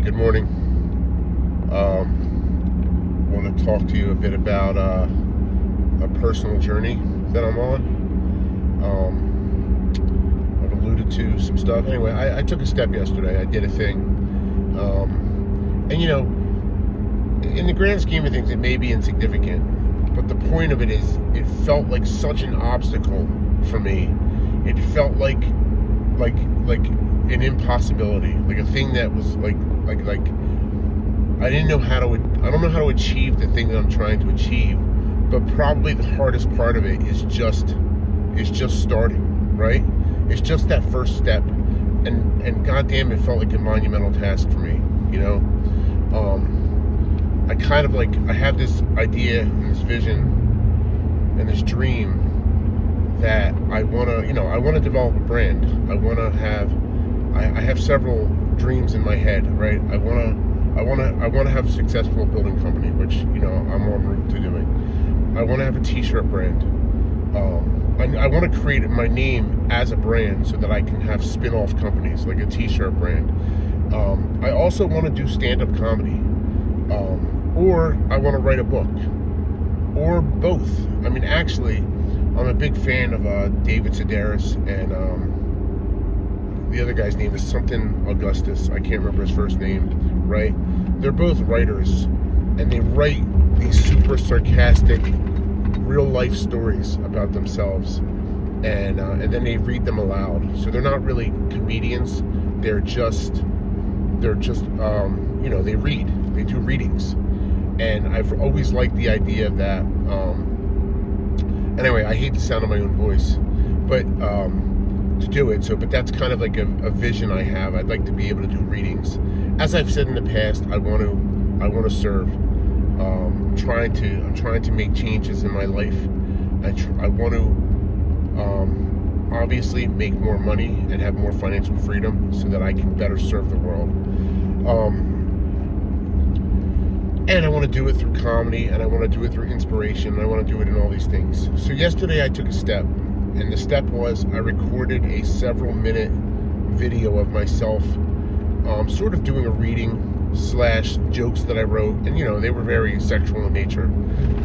good morning. Want to talk to you a bit about a personal journey that I'm on. I've alluded to some stuff. Anyway, I took a step yesterday. I did a thing. And you know, in the grand scheme of things, it may be insignificant. But the point of it is, it felt like such an obstacle for me. It felt like an impossibility, like a thing that was like I don't know how to achieve the thing that I'm trying to achieve. But probably the hardest part of it is just starting, right? It's just that first step, and goddamn, it felt like a monumental task for me, you know. I kind of I have this idea and this vision and this dream that I want to develop a brand. I have several dreams in my head, right? I want to have a successful building company, which, you know, I'm en route to doing. I want to have a t-shirt brand. I want to create my name as a brand so that I can have spin-off companies like a t-shirt brand. I also want to do stand-up comedy, or I want to write a book, or both. I mean, actually, I'm a big fan of David Sedaris, and the other guy's name is something Augustus. I can't remember his first name, right? They're both writers, and they write these super sarcastic, real-life stories about themselves, and then they read them aloud. So they're not really comedians. They're just you know, they do readings, and I've always liked the idea of that. Anyway, I hate the sound of my own voice, but to do it. But that's kind of like a vision I have. I'd like to be able to do readings. As I've said in the past, I want to serve. I'm trying to make changes in my life. I want to obviously make more money and have more financial freedom so that I can better serve the world. And I want to do it through comedy, and I want to do it through inspiration, and I want to do it in all these things. So yesterday I took a step, and the step was I recorded a several-minute video of myself sort of doing a reading / jokes that I wrote, and you know, they were very sexual in nature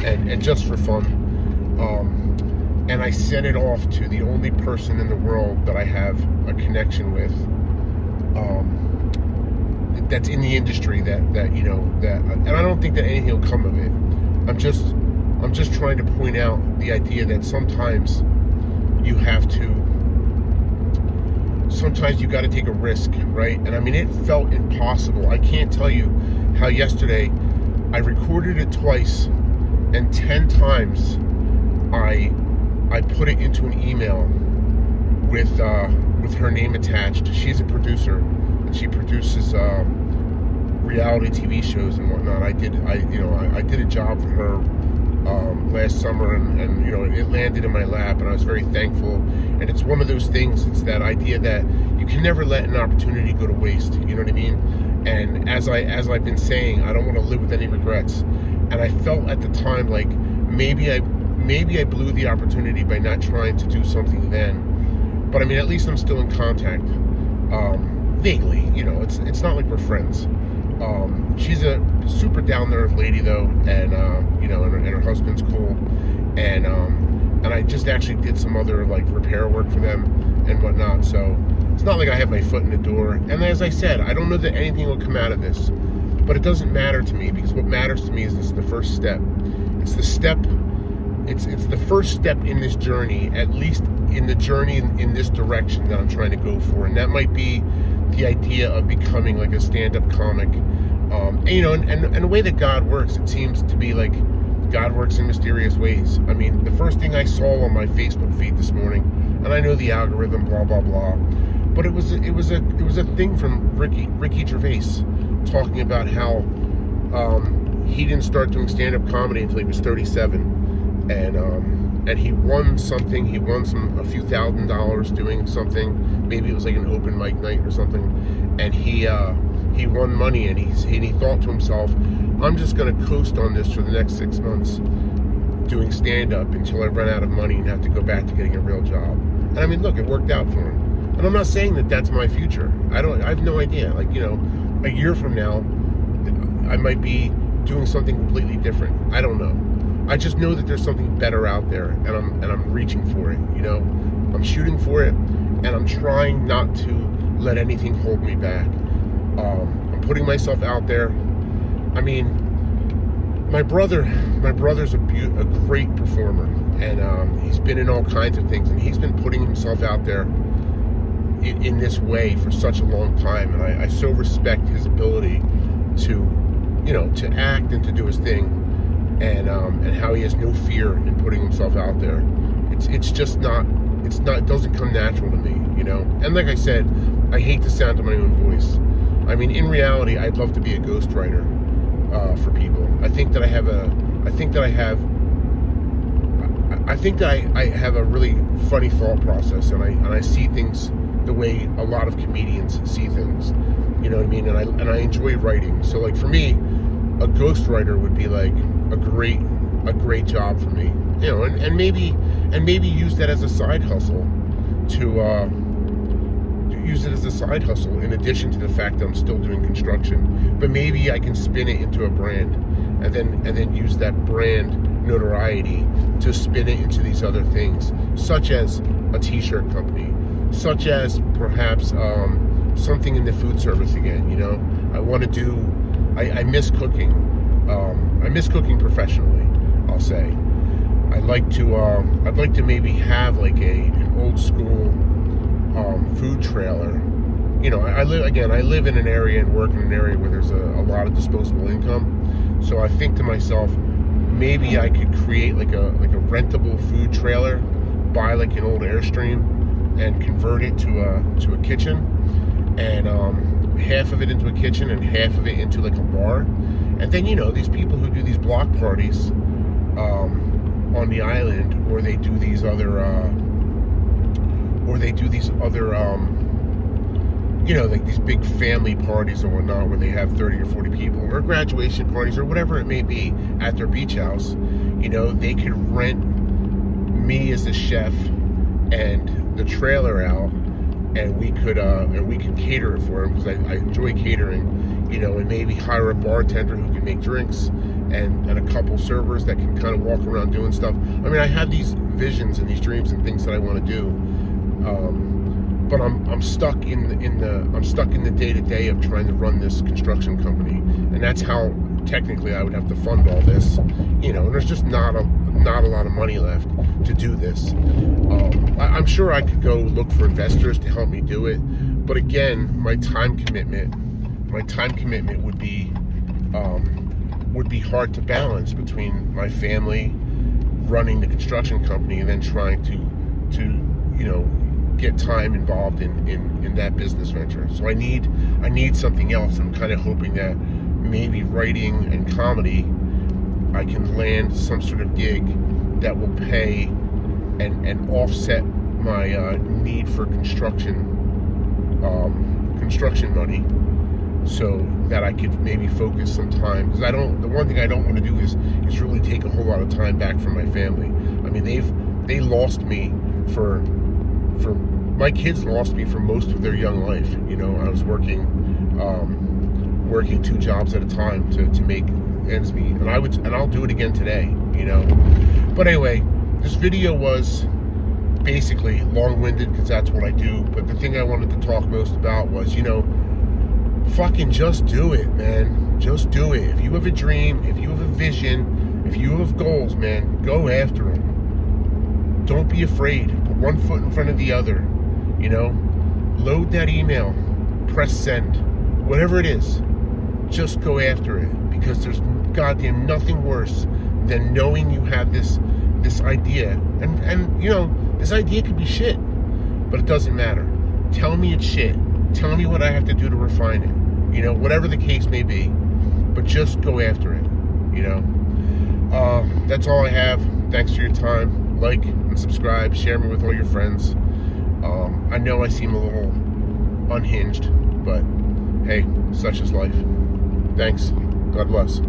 and just for fun. And I sent it off to the only person in the world that I have a connection with, that's in the industry that you know, that, and I don't think that anything will come of it. I'm just trying to point out the idea that sometimes you got to take a risk, right? And I mean, it felt impossible. I can't tell you how yesterday I recorded it twice, and 10 times I put it into an email with her name attached. She's a producer, and she produces reality TV shows and whatnot. I did a job for her last summer, and you know, it landed in my lap, and I was very thankful. And it's one of those things, it's that idea that you can never let an opportunity go to waste, you know what I mean? And as I've been saying, I don't want to live with any regrets. And I felt at the time like maybe I blew the opportunity by not trying to do something then. But I mean, at least I'm still in contact, vaguely, you know. It's not like we're friends. She's a super down-to-earth lady though, and you know, and her husband's cool, and I just actually did some other like repair work for them and whatnot. So it's not like I have my foot in the door. And as I said, I don't know that anything will come out of this, but it doesn't matter to me, because what matters to me is this: the first step. It's the step. It's the first step in this journey, at least in the journey in this direction that I'm trying to go for, and that might be the idea of becoming like a stand-up comic. And, you know, and the way that God works, it seems to be like God works in mysterious ways. I mean, the first thing I saw on my Facebook feed this morning, and I know the algorithm, blah blah blah, but it was a thing from Ricky Gervais talking about how he didn't start doing stand-up comedy until he was 37, and he won something. He won a few $1,000s doing something. Maybe it was like an open mic night or something, and he won money, and he thought to himself, I'm just going to coast on this for the next 6 months, doing stand-up until I run out of money and have to go back to getting a real job. And I mean, look, it worked out for him. And I'm not saying that that's my future. I have no idea. Like, you know, a year from now, I might be doing something completely different. I don't know. I just know that there's something better out there, and I'm reaching for it. You know, I'm shooting for it, and I'm trying not to let anything hold me back. I'm putting myself out there. I mean, my brother's a great performer, and he's been in all kinds of things, and he's been putting himself out there in this way for such a long time, and I so respect his ability to act and to do his thing, and how he has no fear in putting himself out there. It doesn't come natural to me, you know. And like I said, I hate the sound of my own voice. I mean, in reality, I'd love to be a ghostwriter for people. I think that I have a really funny thought process, and I see things the way a lot of comedians see things. You know what I mean? And I enjoy writing. So like for me, a ghostwriter would be like a great job for me. You know, and maybe use that as a side hustle to use it as a side hustle in addition to the fact that I'm still doing construction. But maybe I can spin it into a brand, and then use that brand notoriety to spin it into these other things, such as a t-shirt company, such as perhaps something in the food service again. You know, I miss cooking. I miss cooking professionally, I'll say. I'd like to maybe have like an old school food trailer. You know, I live in an area and work in an area where there's a lot of disposable income. So I think to myself, maybe I could create like a rentable food trailer, buy like an old Airstream and convert it to a kitchen, and half of it into a kitchen and half of it into like a bar. And then, you know, these people who do these block parties on the island, or they do these other you know, like these big family parties or whatnot, where they have 30 or 40 people, or graduation parties, or whatever it may be, at their beach house. You know, they could rent me as a chef and the trailer out, and we could cater it for them, because I enjoy catering. You know, and maybe hire a bartender who can make drinks, and a couple servers that can kind of walk around doing stuff. I mean, I have these visions and these dreams and things that I want to do, but I'm stuck in the day-to-day of trying to run this construction company, and that's how technically I would have to fund all this. You know, and there's just not a lot of money left to do this. I'm sure I could go look for investors to help me do it, but again, my time commitment would be hard to balance between my family, running the construction company, and then trying to you know, get time involved in that business venture. So I need something else. I'm kind of hoping that maybe writing and comedy, I can land some sort of gig that will pay and offset my need for construction money, so that I could maybe focus some time. Because the one thing I don't want to do is really take a whole lot of time back from my family. I mean, they lost me for my kids lost me for most of their young life. You know, I was working 2 jobs at a time to make ends meet, and I'll do it again today. You know, but anyway, this video was basically long-winded because that's what I do. But the thing I wanted to talk most about was, you know, fucking just do it, man. Just do it. If you have a dream, if you have a vision, if you have goals, man, go after them. Don't be afraid. Put one foot in front of the other. You know, load that email, press send, whatever it is. Just go after it, because there's goddamn nothing worse than knowing you have this idea, and you know, this idea could be shit, but it doesn't matter. Tell me it's shit. Tell me what I have to do to refine it. You know, whatever the case may be, but just go after it. You know, that's all I have. Thanks for your time. Like and subscribe. Share me with all your friends. I know I seem a little unhinged, but hey, such is life. Thanks. God bless.